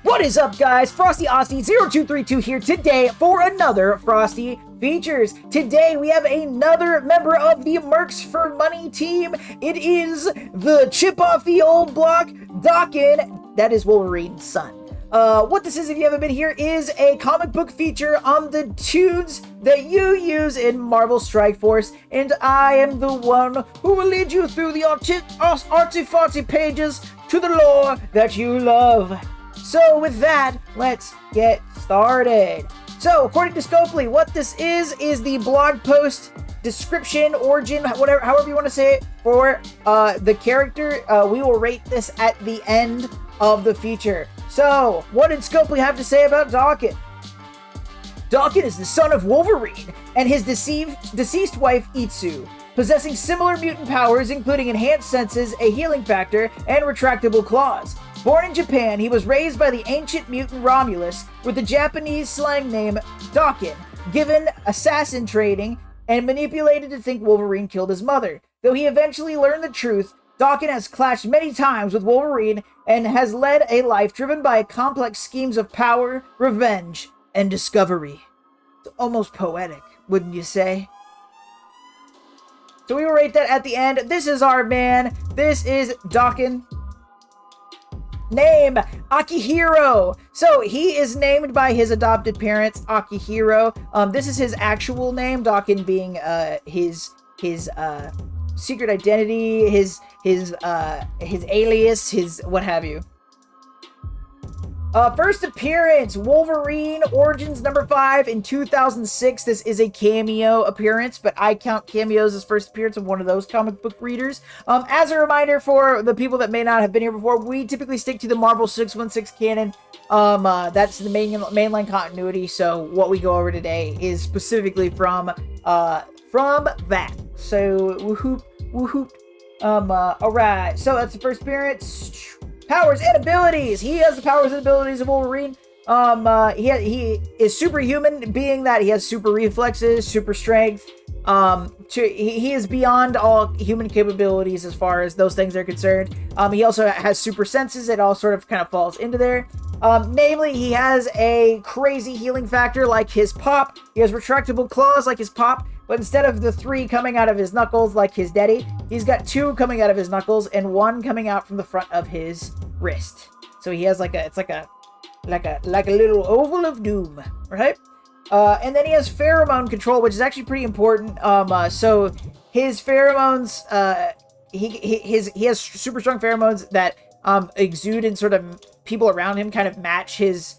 What is up, guys? Frosty Osty 0232 here today for another Frosty Features. Today we have another member of the Mercs for Money team. It is the chip off the old block, Daken. That is Wolverine's son. What this is, if you haven't been here, is a comic book feature on the tunes that you use in Marvel Strike Force, and I am the one who will lead you through the artsy-fartsy pages to the lore that you love. So with that, let's get started. So according to Scopely, what this is the blog post description, origin, whatever, however you want to say it, for the character. We will rate this at the end of the feature. So what did Scopely have to say about Daken? Daken is the son of Wolverine and his deceased wife Itsu, possessing similar mutant powers including enhanced senses, a healing factor, and retractable claws. Born in Japan, he was raised by the ancient mutant Romulus with the Japanese slang name Daken, given assassin training, and manipulated to think Wolverine killed his mother. Though he eventually learned the truth, Daken has clashed many times with Wolverine and has led a life driven by complex schemes of power, revenge, and discovery. It's almost poetic, wouldn't you say? So we will rate that at the end. This is our man. This is Daken. Name, Akihiro. So he is named by his adopted parents, Akihiro. This is his actual name, Daken being his secret identity, his alias, his what have you. First appearance, Wolverine Origins number 5 in 2006. This is a cameo appearance, but I count cameos as first appearance of one of those comic book readers. As a reminder for the people that may not have been here before, we typically stick to the Marvel 616 canon. That's the mainline continuity, so what we go over today is specifically from that. So, woohoop. Alright, so that's the first appearance. Powers and abilities. He has the powers and abilities of Wolverine. He is superhuman, being that he has super reflexes, super strength. He is beyond all human capabilities as far as those things are concerned. He also has super senses. It all sort of kind of falls into there. Namely, he has a crazy healing factor like his Pop. He has retractable claws like his Pop. But instead of the 3 coming out of his knuckles like his daddy, he's got 2 coming out of his knuckles and 1 coming out from the front of his wrist. So he has like a little oval of doom, right? And then he has pheromone control, which is actually pretty important. So his pheromones, he has super strong pheromones that exude and sort of people around him kind of match his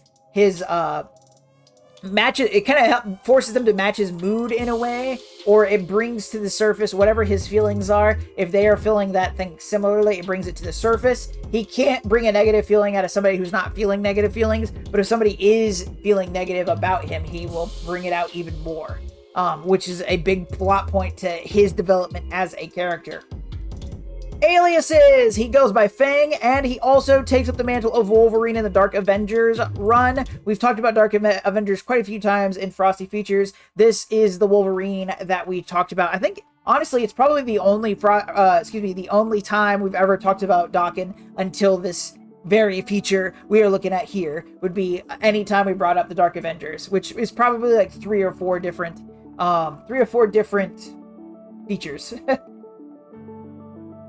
it kind of forces them to match his mood in a way, or it brings to the surface whatever his feelings are. If they are feeling that thing similarly, it brings it to the surface. He can't bring a negative feeling out of somebody who's not feeling negative feelings, but if somebody is feeling negative about him, he will bring it out even more, which is a big plot point to his development as a character. Aliases! He goes by Fang, and he also takes up the mantle of Wolverine in the Dark Avengers run. We've talked about Dark Avengers quite a few times in Frosty Features. This is the Wolverine that we talked about. I think, honestly, it's probably the only time we've ever talked about Daken until this very feature we are looking at here would be any time we brought up the Dark Avengers, which is probably like 3 or 4 different features.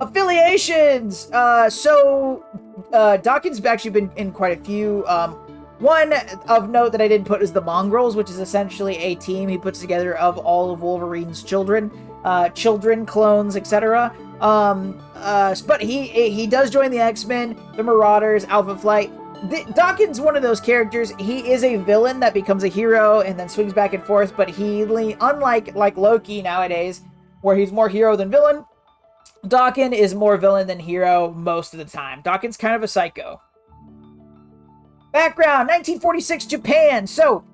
Affiliations! Daken's actually been in quite a few. One of note that I didn't put is the Mongrels, which is essentially a team he puts together of all of Wolverine's children, clones, etc. But he does join the X-Men, the Marauders, Alpha Flight. Daken's one of those characters. He is a villain that becomes a hero and then swings back and forth, but unlike Loki nowadays, where he's more hero than villain, Daken is more villain than hero most of the time. Daken's kind of a psycho. Background, 1946 Japan. So,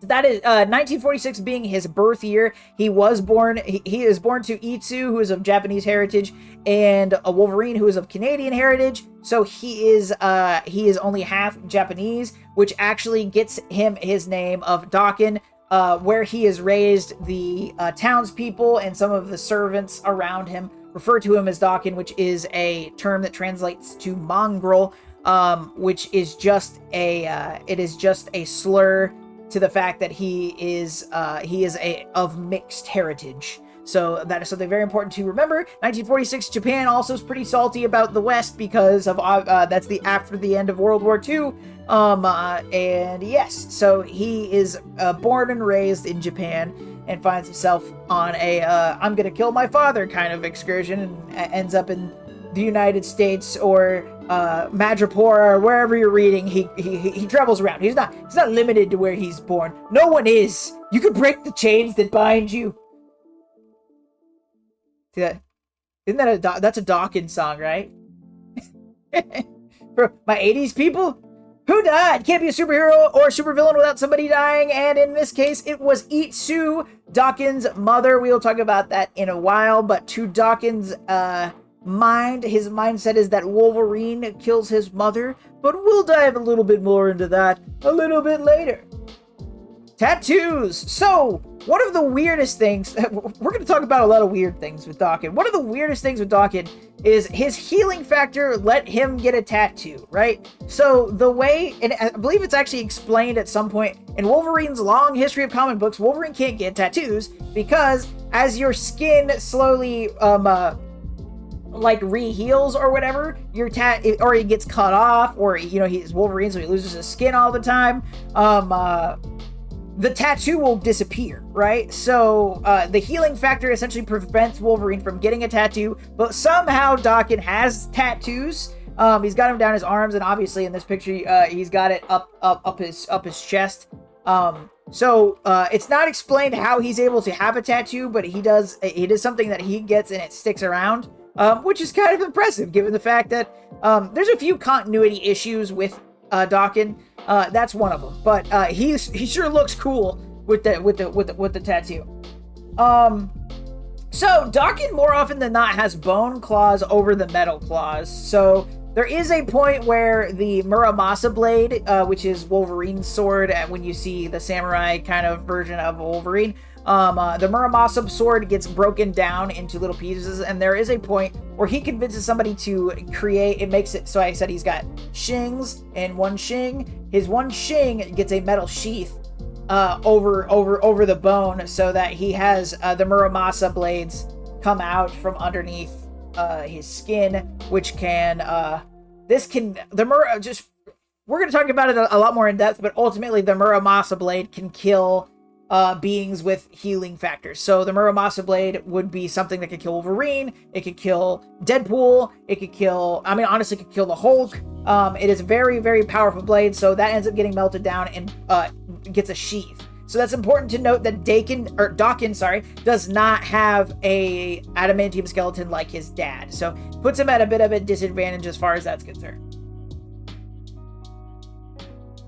that is 1946 being his birth year. He is born to Itsu, who is of Japanese heritage, and a Wolverine, who is of Canadian heritage. So he is only half Japanese, which actually gets him his name of Daken. Where he is raised, the townspeople and some of the servants around him refer to him as Daken, which is a term that translates to mongrel. which is just a slur to the fact that he is of mixed heritage. So that is something very important to remember. 1946, Japan also is pretty salty about the West because of that's after the end of World War II. And yes, so he is born and raised in Japan and finds himself on a I'm gonna kill my father kind of excursion, and ends up in the United States or Madripoor or wherever you're reading. He travels around. He's not limited to where he's born. No one is. You could break the chains that bind you. See that? Isn't that that's a Daken song, right? For my 80s people, who died? Can't be a superhero or supervillain without somebody dying, and in this case, it was Itsu, Daken's mother. We'll talk about that in a while, but to Daken's his mindset is that Wolverine kills his mother, but we'll dive a little bit more into that a little bit later. Tattoos. So, one of the weirdest things, we're going to talk about a lot of weird things with Daken. One of the weirdest things with Daken is his healing factor let him get a tattoo, right? So the way, and I believe it's actually explained at some point in Wolverine's long history of comic books, Wolverine can't get tattoos because as your skin slowly, like re-heals or whatever, or he gets cut off, or, you know, he's Wolverine, so he loses his skin all the time, the tattoo will disappear, right? So the healing factor essentially prevents Wolverine from getting a tattoo, but somehow Daken has tattoos. He's got him down his arms, and obviously in this picture, he's got it up his chest. So it's not explained how he's able to have a tattoo, but it is something that he gets and it sticks around, which is kind of impressive given the fact that there's a few continuity issues with Daken. That's one of them, but he sure looks cool with the tattoo. So Daken more often than not has bone claws over the metal claws. So there is a point where the Muramasa blade, which is Wolverine's sword, when you see the samurai kind of version of Wolverine, the Muramasa sword gets broken down into little pieces, and there is a point where he convinces somebody to create, it makes it, so I said he's got shings and one shing. His one shing gets a metal sheath over the bone, so that he has the Muramasa blades come out from underneath his skin, which can we're going to talk about it a lot more in depth, but ultimately the Muramasa blade can kill beings with healing factors. So the Muramasa blade would be something that could kill Wolverine, it could kill Deadpool, it could kill, honestly, it could kill the Hulk. It is a very, very powerful blade, so that ends up getting melted down and gets a sheath. So that's important to note that Daken, does not have a adamantium skeleton like his dad. So puts him at a bit of a disadvantage as far as that's concerned.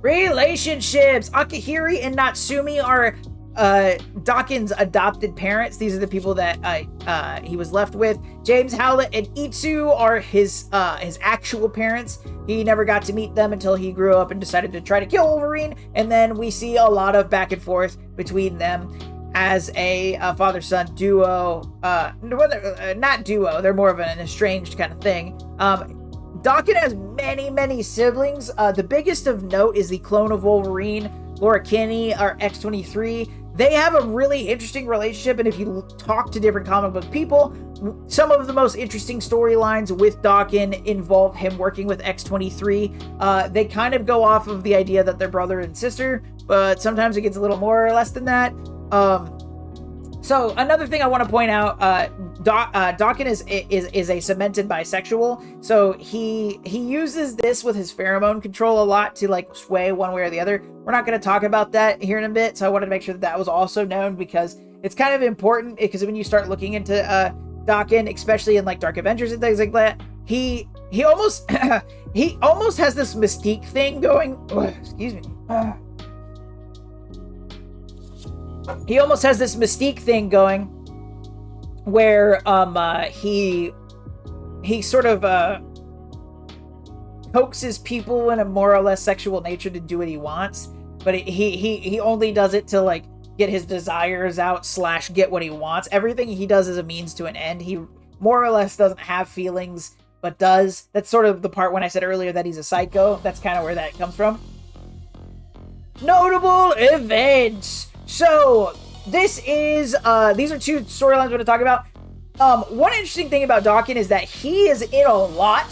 Relationships. Akihiri and Natsumi are Daken's adopted parents. These are the people that he was left with. James Howlett and Itsu are his actual parents. He never got to meet them until he grew up and decided to try to kill Wolverine. And then we see a lot of back and forth between them as a father-son duo. Not duo. They're more of an estranged kind of thing. Daken has many, many siblings. The biggest of note is the clone of Wolverine, Laura Kinney, or X-23. They have a really interesting relationship, and if you talk to different comic book people, some of the most interesting storylines with Daken involve him working with X-23. They kind of go off of the idea that they're brother and sister, but sometimes it gets a little more or less than that. So another thing I want to point out, Daken is a cemented bisexual, so he uses this with his pheromone control a lot to like sway one way or the other. We're not going to talk about that here in a bit, so I wanted to make sure that was also known because it's kind of important, because when you start looking into Daken, especially in like Dark Avengers and things like that, he almost he almost has this Mystique thing going. Excuse me. He almost has this Mystique thing going where he sort of coaxes people in a more or less sexual nature to do what he wants, but he only does it to like get his desires out / get what he wants. Everything he does is a means to an end. He more or less doesn't have feelings but does. That's sort of the part when I said earlier that he's a psycho. That's kind of where that comes from. Notable events. So this is these are two storylines we're going to talk about. One interesting thing about Daken is that he is in a lot,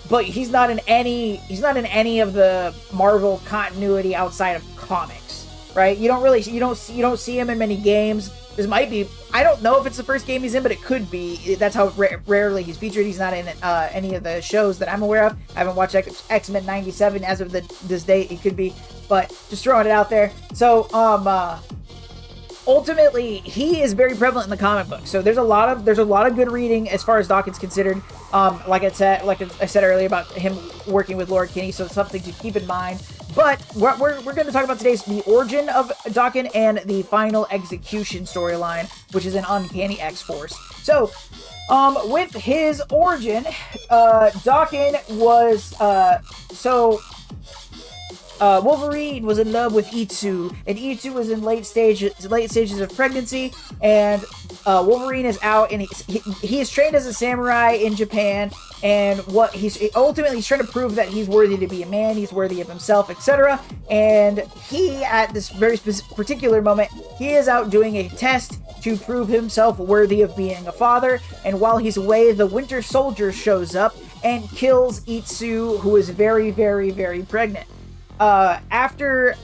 but he's not in any of the Marvel continuity outside of comics, right? You don't see him in many games. This might be, I don't know if it's the first game he's in, but it could be. That's how rarely he's featured. He's not in any of the shows that I'm aware of. I haven't watched X-Men 97 as of this date. It could be, but just throwing it out there. So ultimately, he is very prevalent in the comic book. So there's a lot of good reading as far as Daken's considered. Like I said earlier about him working with Lord Kinney, so it's something to keep in mind. But what we're going to talk about today is the origin of Daken and the final execution storyline, which is an Uncanny X-Force. So, with his origin, Daken was Wolverine was in love with Itsu, and Itsu was in late stages of pregnancy, and Wolverine is out, and he is trained as a samurai in Japan, and he's trying to prove that he's worthy to be a man, he's worthy of himself, etc. And he, at this very particular moment, he is out doing a test to prove himself worthy of being a father, and while he's away, the Winter Soldier shows up and kills Itsu, who is very, very, very pregnant. After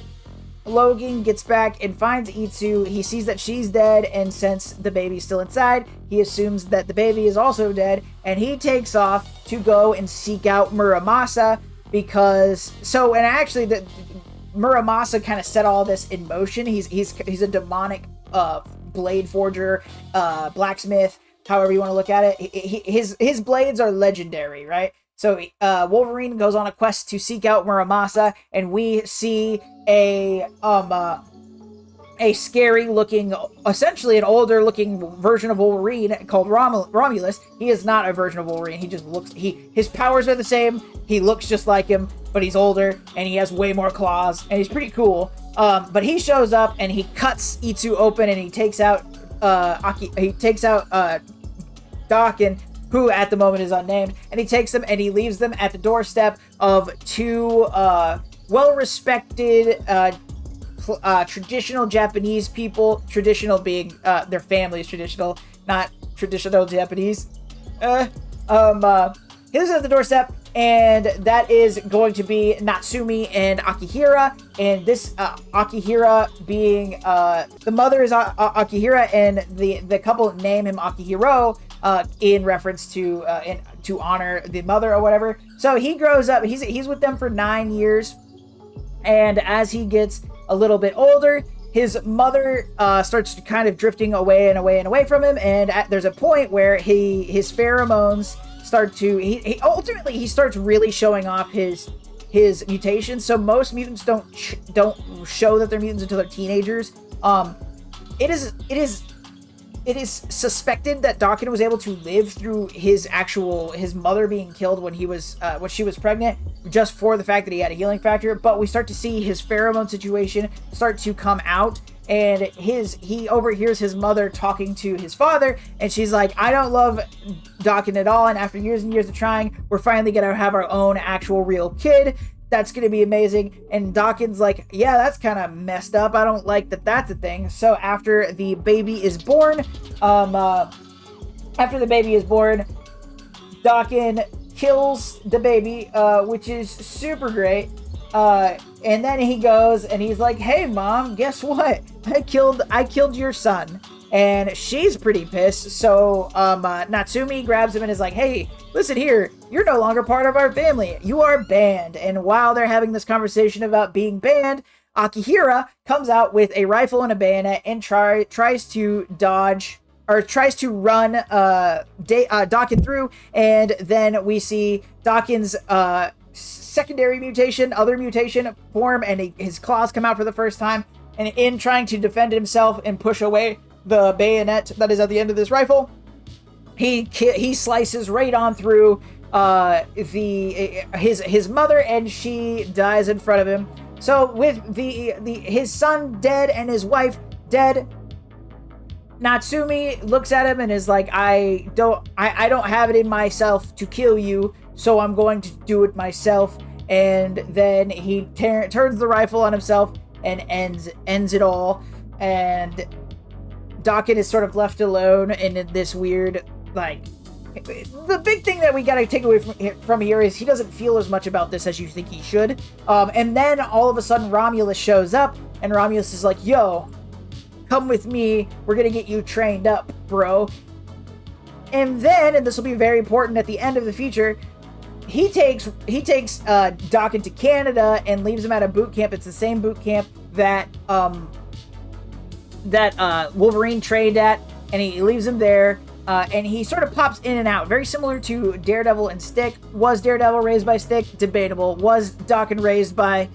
Logan gets back and finds Itsu, he sees that she's dead, and since the baby's still inside, he assumes that the baby is also dead, and he takes off to go and seek out Muramasa Muramasa kind of set all this in motion. He's a demonic blade forger, blacksmith, however you want to look at it. His blades are legendary, right? So Wolverine goes on a quest to seek out Muramasa, and we see a scary-looking, essentially an older-looking version of Wolverine called Romulus. He is not a version of Wolverine. He just looks. His powers are the same. He looks just like him, but he's older and he has way more claws, and he's pretty cool. But he shows up and he cuts Itsu open, and he takes out Daken, who at the moment is unnamed, and he takes them and he leaves them at the doorstep of two well-respected traditional Japanese people. Traditional being their family's traditional, not traditional Japanese. He leaves them at the doorstep, and that is going to be Natsumi and Akihira. And this Akihira being the mother is Akihira, and the couple name him Akihiro in reference to honor the mother or whatever. So he grows up. He's with them for 9 years, and as he gets a little bit older, his mother starts kind of drifting away and away and away from him. And there's a point where his pheromones start to he starts really showing off his mutations. So most mutants don't show that they're mutants until they're teenagers. It is suspected that Daken was able to live through his mother being killed when she was pregnant, just for the fact that he had a healing factor. But we start to see his pheromone situation start to come out, and he overhears his mother talking to his father, and she's like, "I don't love Daken at all, and after years and years of trying, we're finally gonna have our own actual real kid. That's gonna be amazing." And Daken's like, "Yeah, that's kind of messed up. I don't like that that's a thing." So after the baby is born, Daken kills the baby, which is super great. And then he goes and he's like, "Hey mom, guess what? I killed your son." And she's pretty pissed. So Natsumi grabs him and is like, "Hey, listen here, you're no longer part of our family. You are banned." And while they're having this conversation about being banned, Akihira comes out with a rifle and a bayonet and tries to run Daken through. And then we see Daken's secondary mutation, other mutation form, and his claws come out for the first time. And in trying to defend himself and push away the bayonet that is at the end of this rifle, he slices right on through his mother, and she dies in front of him. So with his son dead and his wife dead, Natsumi looks at him and is like, I don't have it in myself to kill you, so I'm going to do it myself. And then he turns the rifle on himself and ends it all. And Daken is sort of left alone in this weird, like, the big thing that we gotta take away from here is he doesn't feel as much about this as you think he should. And then all of a sudden Romulus shows up, and Romulus is like, yo, come with me, we're gonna get you trained up, bro. And then, and this will be very important at the end of the feature, he takes Daken to Canada and leaves him at a boot camp. It's the same boot camp that Wolverine trained at, and he leaves him there. And he sort of pops in and out, very similar to Daredevil and Stick. Was Daredevil raised by Stick? Debatable. Was Daken raised by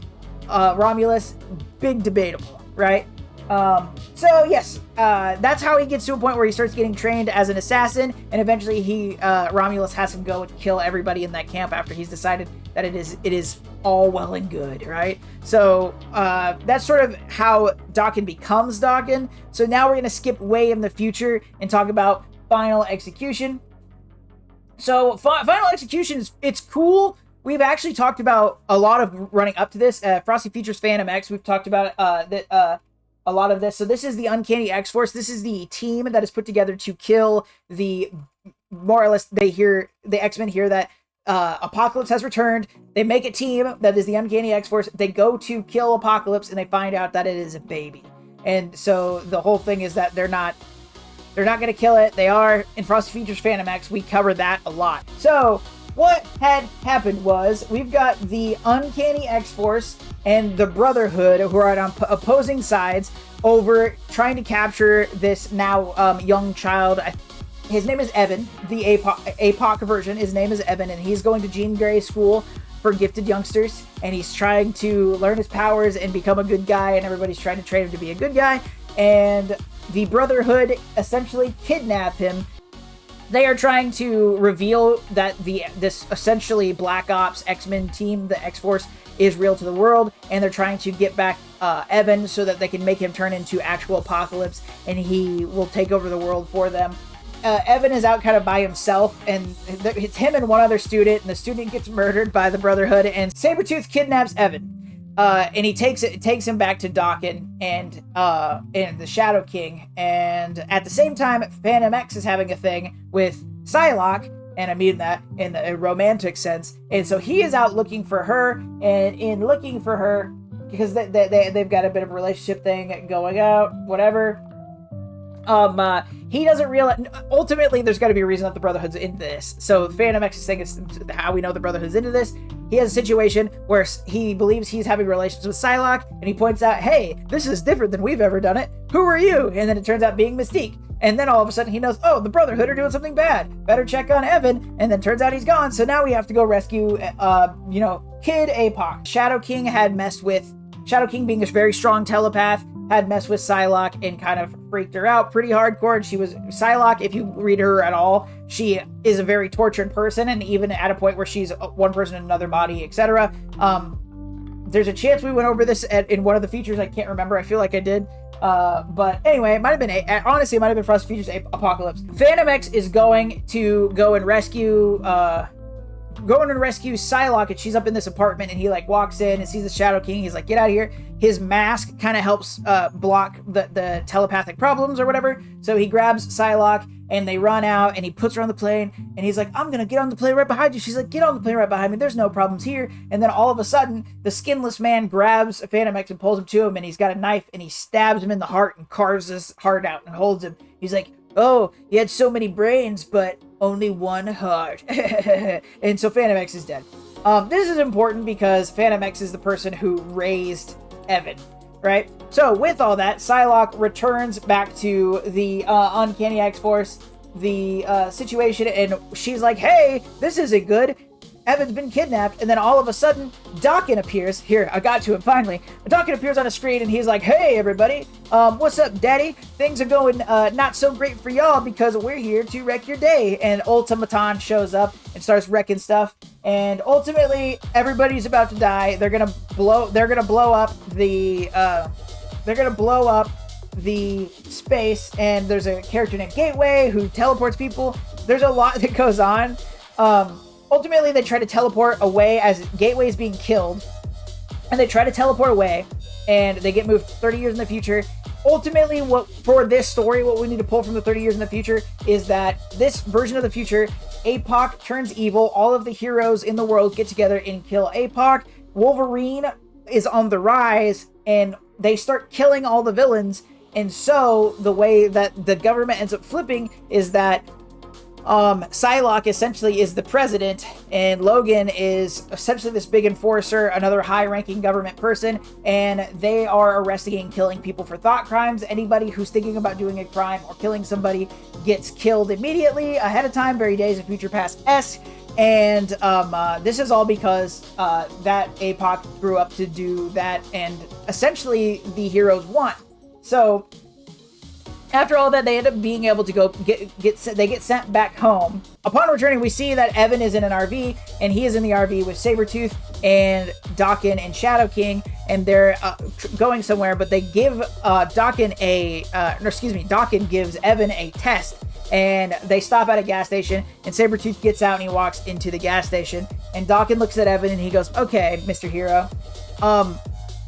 Romulus? Big debatable, right? So yes, that's how he gets to a point where he starts getting trained as an assassin, and eventually Romulus has him go and kill everybody in that camp after he's decided that it is all well and good, right? So that's sort of how Daken becomes Daken. So now we're gonna skip way in the future and talk about Final Execution. So Final Execution it's cool. We've actually talked about a lot of running up to this. Frosty features Phantom X. We've talked about a lot of this. So this is the Uncanny X-Force. This is the team that is put together to kill the, more or less, the X-Men hear that Apocalypse has returned. They make a team that is the Uncanny X-Force. They go to kill Apocalypse, and they find out that it is a baby. And so the whole thing is that they're not going to kill it. They are. In Frosty features Phantom X, we cover that a lot. So what had happened was we've got the Uncanny X-Force and the Brotherhood, who are on opposing sides over trying to capture this now young child. His name is Evan. The APOC version, his name is Evan, and he's going to Jean Grey School for gifted youngsters, and he's trying to learn his powers and become a good guy, and everybody's trying to train him to be a good guy. And the Brotherhood essentially kidnap him. They are trying to reveal that this essentially Black Ops X-Men team, the X-Force, is real to the world, and they're trying to get back Evan so that they can make him turn into actual Apocalypse, and he will take over the world for them. Evan is out kind of by himself, and it's him and one other student, and the student gets murdered by the Brotherhood, and Sabretooth kidnaps Evan. And he takes him back to Daken and the Shadow King, and at the same time, Phantom X is having a thing with Psylocke, and I mean that in a romantic sense. And so he is out looking for her, and in looking for her, because they've got a bit of a relationship thing going out, whatever. He doesn't realize, ultimately there's got to be a reason that the Brotherhood's into this. So Phantom X is saying it's how we know the Brotherhood's into this. He has a situation where he believes he's having relations with Psylocke, and he points out, hey, this is different than we've ever done it. Who are you? And then it turns out being Mystique. And then all of a sudden he knows, oh, the Brotherhood are doing something bad. Better check on Evan. And then turns out he's gone. So now we have to go rescue, Kid APOC. Shadow King being a very strong telepath, had messed with Psylocke and kind of freaked her out pretty hardcore. And Psylocke, if you read her at all, she is a very tortured person, and even at a point where she's one person in another body, etc. There's a chance we went over this in one of the features. I can't remember. I feel like I did. But anyway, it might have been Frost Features Apocalypse. Phantom X is going to go and rescue Psylocke, and she's up in this apartment, and he walks in and sees the Shadow King. He's like, get out of here. His mask kind of helps block the telepathic problems or whatever. So he grabs Psylocke, and they run out, and he puts her on the plane, and he's like, I'm gonna get on the plane right behind you. She's like, get on the plane right behind me. There's no problems here. And then all of a sudden, the skinless man grabs Phantom X and pulls him to him, and he's got a knife, and he stabs him in the heart and carves his heart out and holds him. He's like, oh, he had so many brains, but only one heart. And so Phantom X is dead. This is important because Phantom X is the person who raised Evan, right? So with all that, Psylocke returns back to the Uncanny X-Force, the situation, and she's like, hey, this isn't good. Evan's been kidnapped. And then all of a sudden, Daken appears. Here, I got to him finally. Daken appears on the screen, and he's like, hey, everybody. What's up, daddy? Things are going not so great for y'all because we're here to wreck your day. And Ultimaton shows up and starts wrecking stuff. And ultimately, everybody's about to die. They're gonna blow up the space, and there's a character named Gateway who teleports people. There's a lot that goes on. Ultimately, they try to teleport away as Gateway is being killed, and they try to teleport away, and they get moved 30 years in the future. Ultimately, for this story, what we need to pull from the 30 years in the future is that this version of the future, APOC turns evil. All of the heroes in the world get together and kill APOC. Wolverine is on the rise, and they start killing all the villains. And so the way that the government ends up flipping is that Psylocke essentially is the president, and Logan is essentially this big enforcer, another high-ranking government person, and they are arresting and killing people for thought crimes. Anybody who's thinking about doing a crime or killing somebody gets killed immediately, ahead of time, very Days of Future Past-esque. And this is all because that APOC grew up to do that, and essentially the heroes won. So after all that, they end up being able to go get sent back home. Upon returning, we see that Evan is in an RV, and he is in the RV with Sabretooth and Daken and Shadow King, and they're going somewhere, but they give Daken gives Evan a test, and they stop at a gas station, and Sabretooth gets out and he walks into the gas station, and Daken looks at Evan and he goes, "Okay, Mr. Hero,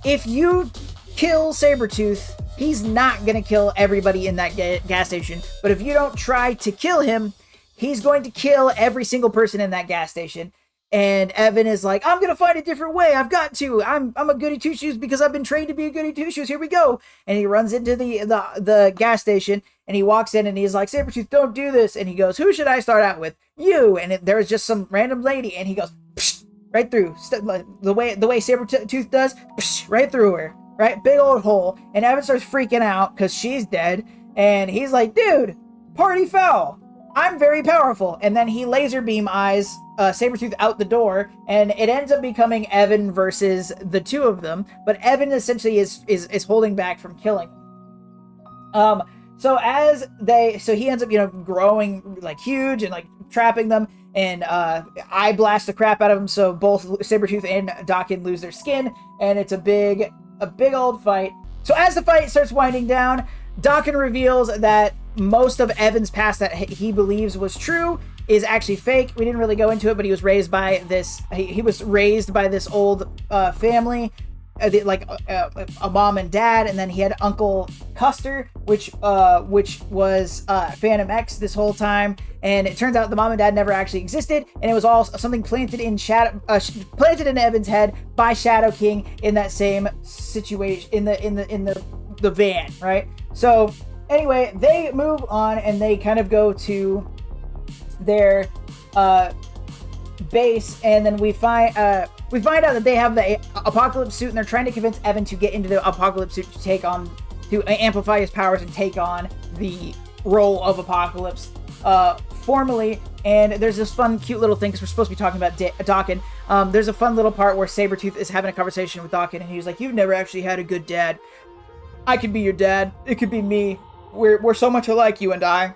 if you kill Sabretooth, he's not going to kill everybody in that gas station. But if you don't try to kill him, he's going to kill every single person in that gas station." And Evan is like, "I'm going to find a different way. I've got to. I'm a goody two-shoes because I've been trained to be a goody two-shoes. Here we go." And he runs into the gas station, and he walks in, and he's like, "Sabretooth, don't do this." And he goes, "Who should I start out with? You." And there's just some random lady, and he goes, psh, right through. The way Sabretooth does, psh, right through her. Right? Big old hole. And Evan starts freaking out because she's dead. And he's like, "Dude, party foul. I'm very powerful." And then he laser beam eyes Sabretooth out the door. And it ends up becoming Evan versus the two of them. But Evan essentially is holding back from killing. So he ends up, growing like huge and like trapping them. And I blast the crap out of him. So both Sabretooth and Daken lose their skin. And it's a big old fight. So as the fight starts winding down, Daken reveals that most of Evan's past that he believes was true is actually fake. We didn't really go into it, but he was raised by this. He was raised by this old family, like a mom and dad, and then he had Uncle Custer, which was Phantom X this whole time. And it turns out the mom and dad never actually existed, and it was all something planted in Evan's head by Shadow King in that same situation in the van, right? So anyway, they move on and they kind of go to their base, and then we find out that they have the Apocalypse suit, and they're trying to convince Evan to get into the Apocalypse suit to amplify his powers and take on the role of Apocalypse formally. And there's this fun, cute little thing, because we're supposed to be talking about Daken. There's a fun little part where Sabretooth is having a conversation with Daken, and he's like, "You've never actually had a good dad. I could be your dad. It could be me. We're so much alike, you and I."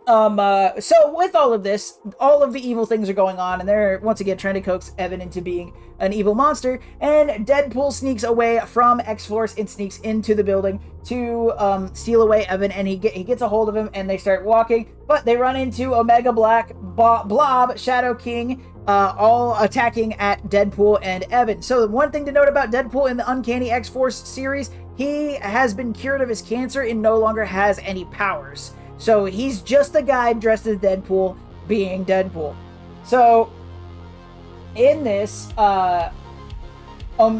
So with all of this, all of the evil things are going on, and they're once again trying to coax Evan into being an evil monster, and Deadpool sneaks away from X-Force and sneaks into the building to steal away Evan, and he gets a hold of him, and they start walking, but they run into Omega Black, Blob, Shadow King, all attacking at Deadpool and Evan. So one thing to note about Deadpool in the Uncanny X-Force series, he has been cured of his cancer and no longer has any powers. So he's just a guy dressed as Deadpool being Deadpool. So in this,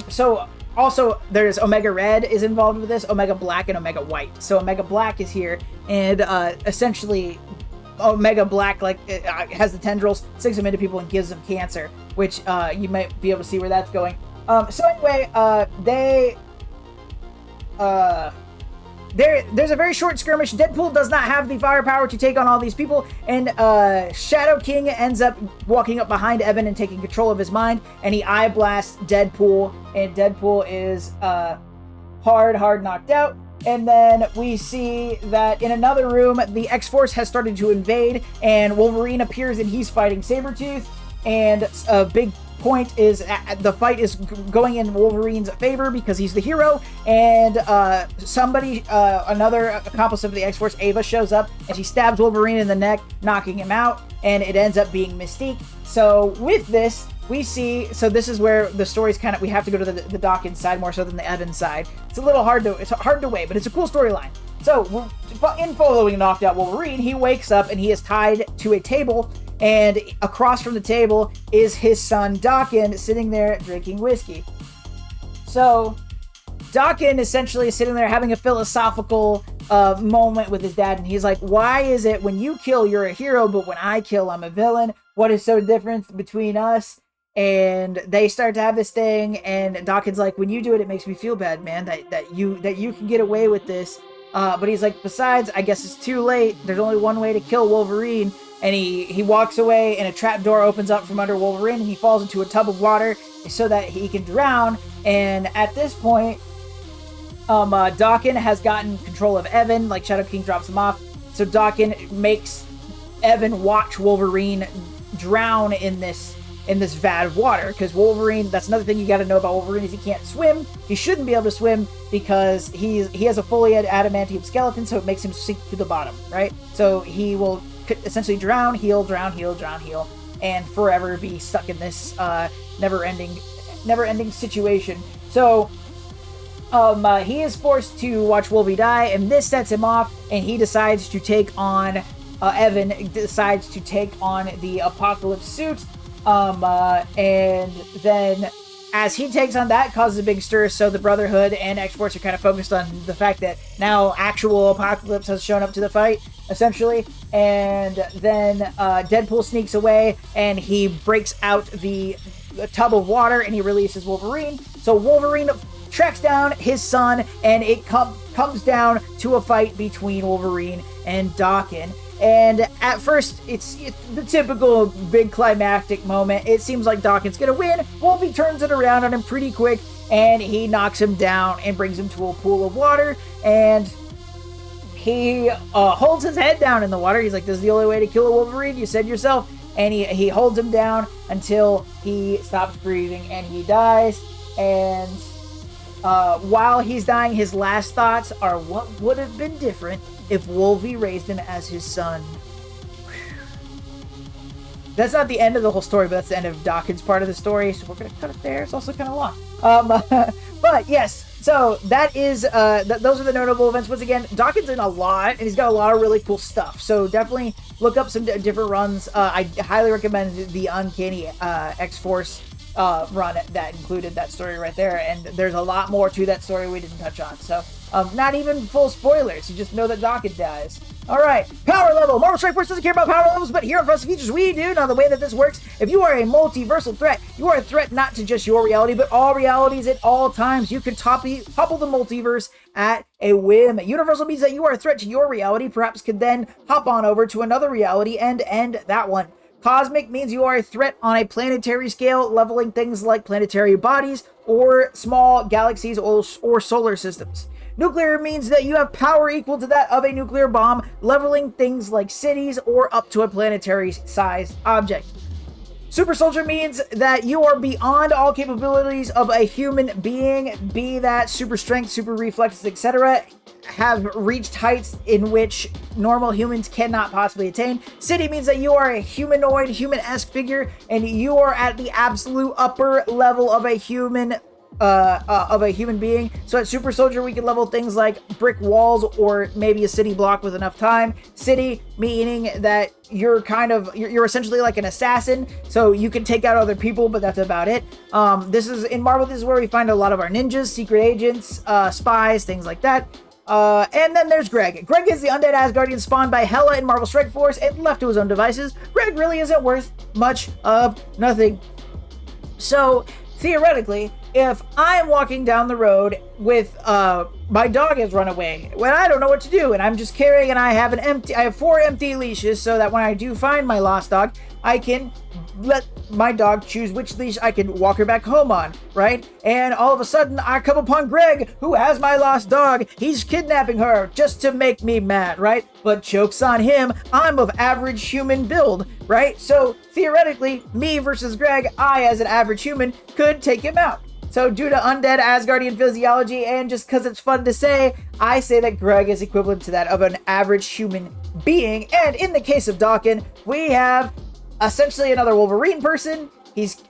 so also there's Omega Red is involved with this, Omega Black and Omega White. So Omega Black is here, and essentially Omega Black has the tendrils, sticks them into people and gives them cancer, which you might be able to see where that's going. So anyway, There's a very short skirmish. Deadpool does not have the firepower to take on all these people, and Shadow King ends up walking up behind Evan and taking control of his mind, and he eye blasts Deadpool, and Deadpool is hard knocked out. And then we see that in another room, the X-Force has started to invade, and Wolverine appears, and he's fighting Sabretooth, and a big point is the fight is going in Wolverine's favor because he's the hero, and another accomplice of the X-Force, Ava, shows up and she stabs Wolverine in the neck, knocking him out, and it ends up being Mystique. So with this, we see, so this is where the story's kind of, we have to go to the Daken side more so than the Evan side. It's hard to weigh, but it's a cool storyline. So in following knocked out Wolverine, he wakes up and he is tied to a table, and across from the table is his son Daken sitting there drinking whiskey. So Daken essentially is sitting there having a philosophical moment with his dad, and he's like, why is it when you kill, you're a hero, but when I kill, I'm a villain? What is so different between us? And they start to have this thing, and Daken's like, when you do it, it makes me feel bad, man, that you can get away with this. But he's like, besides, I guess it's too late. There's only one way to kill Wolverine. And he walks away, and a trap door opens up from under Wolverine, and he falls into a tub of water so that he can drown. And at this point, Daken has gotten control of Evan, like Shadow King drops him off. So Daken makes Evan watch Wolverine drown in this vat of water, because Wolverine, that's another thing you got to know about Wolverine, is he can't swim. He shouldn't be able to swim because he has a fully adamantium skeleton, so it makes him sink to the bottom, right? So he will essentially drown, heal, and forever be stuck in this never-ending situation. So he is forced to watch Wolvie die, and this sets him off, and he decides to take on Evan decides to take on the Apocalypse suit. And then as he takes on that, causes a big stir, so the Brotherhood and X-Force are kind of focused on the fact that now actual Apocalypse has shown up to the fight, essentially. And then Deadpool sneaks away, and he breaks out the tub of water, and he releases Wolverine. So Wolverine tracks down his son, and it comes down to a fight between Wolverine and Daken. And at first, it's the typical big climactic moment. It seems like Daken's gonna win. Wolvie turns it around on him pretty quick, and he knocks him down and brings him to a pool of water. And he holds his head down in the water. He's like, this is the only way to kill a Wolverine, you said yourself. And he holds him down until he stops breathing and he dies. And while he's dying, his last thoughts are, what would have been different if Wolvie raised him as his son? That's not the end of the whole story, but that's the end of Daken's part of the story, so we're going to cut it there. It's also kind of long. But yes, so that is, those are the notable events. Once again, Daken's in a lot, and he's got a lot of really cool stuff, so definitely look up some different runs. I highly recommend the Uncanny X-Force run that included that story right there, and there's a lot more to that story we didn't touch on, so not even full spoilers, you just know that Daken dies. Alright, power level. Marvel Strike Force doesn't care about power levels, but here on Frosty Features we do. Now the way that this works, if you are a multiversal threat, you are a threat not to just your reality, but all realities at all times. You can topple the multiverse at a whim. Universal means that you are a threat to your reality, perhaps could then hop on over to another reality and end that one. Cosmic means you are a threat on a planetary scale, leveling things like planetary bodies or small galaxies or solar systems. Nuclear means that you have power equal to that of a nuclear bomb, leveling things like cities or up to a planetary-sized object. Super Soldier means that you are beyond all capabilities of a human being, be that super strength, super reflexes, etc., have reached heights in which normal humans cannot possibly attain. City means that you are a humanoid, human-esque figure, and you are at the absolute upper level of a human being. So at Super Soldier, we can level things like brick walls or maybe a city block with enough time. City meaning that you're essentially like an assassin, so you can take out other people, but that's about it. This is where we find a lot of our ninjas, secret agents, spies, things like that. And then there's Greg. Greg is the undead Asgardian spawned by Hela in Marvel Strike Force and left to his own devices. Greg really isn't worth much of nothing. So theoretically, if I'm walking down the road with my dog has run away when I don't know what to do, and I'm just carrying, and I have 4 empty leashes, so that when I do find my lost dog, I can let my dog choose which leash I can walk her back home on, right? And all of a sudden, I come upon Greg, who has my lost dog. He's kidnapping her just to make me mad, right? But joke's on him, I'm of average human build, right? So theoretically, me versus Greg, I as an average human could take him out. So due to undead Asgardian physiology, and just because it's fun to say, I say that Greg is equivalent to that of an average human being. And in the case of Daken, we have essentially another Wolverine person. He's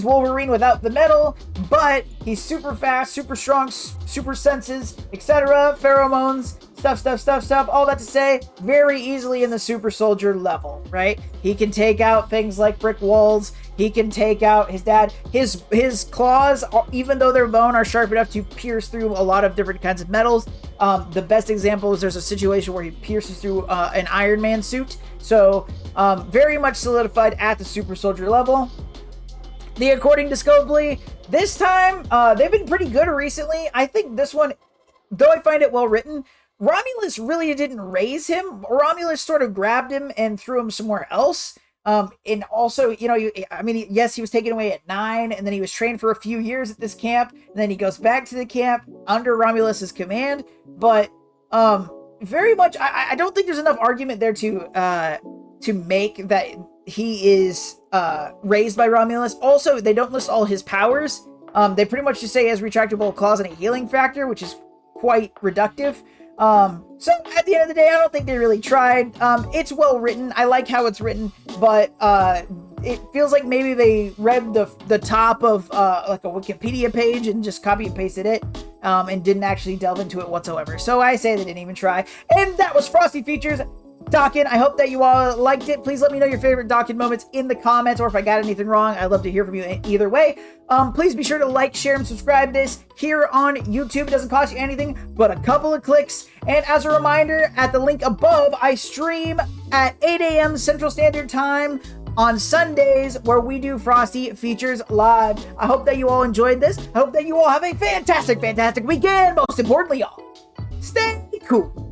Wolverine without the metal, but he's super fast, super strong, super senses, etc. Pheromones, stuff. All that to say, very easily in the super soldier level, right? He can take out things like brick walls. He can take out his dad. His claws, even though they're bone, are sharp enough to pierce through a lot of different kinds of metals. The best example is there's a situation where he pierces through an Iron Man suit. So very much solidified at the super soldier level. The According to Scopely, this time, they've been pretty good recently. I think this one, though I find it well written, Romulus really didn't raise him. Romulus sort of grabbed him and threw him somewhere else. And also, yes, he was taken away at 9, and then he was trained for a few years at this camp, and then he goes back to the camp under Romulus's command. But very much, I don't think there's enough argument there to make that he is raised by Romulus. Also, they don't list all his powers. They pretty much just say he has retractable claws and a healing factor, which is quite reductive. So at the end of the day, I don't think they really tried. It's well written. I like how it's written, but it feels like maybe they read the top of like a Wikipedia page and just copy and pasted it, and didn't actually delve into it whatsoever. So I say they didn't even try. And that was Frosty Features Daken. I hope that you all liked it. Please let me know your favorite Daken moments in the comments, or if I got anything wrong. I'd love to hear from you either way. Please be sure to like, share, and subscribe this here on YouTube. It doesn't cost you anything but a couple of clicks. And as a reminder, at the link above, I stream at 8 a.m. Central Standard Time on Sundays, where we do Frosty Features live. I hope that you all enjoyed this. I hope that you all have a fantastic weekend. Most importantly, y'all, stay cool.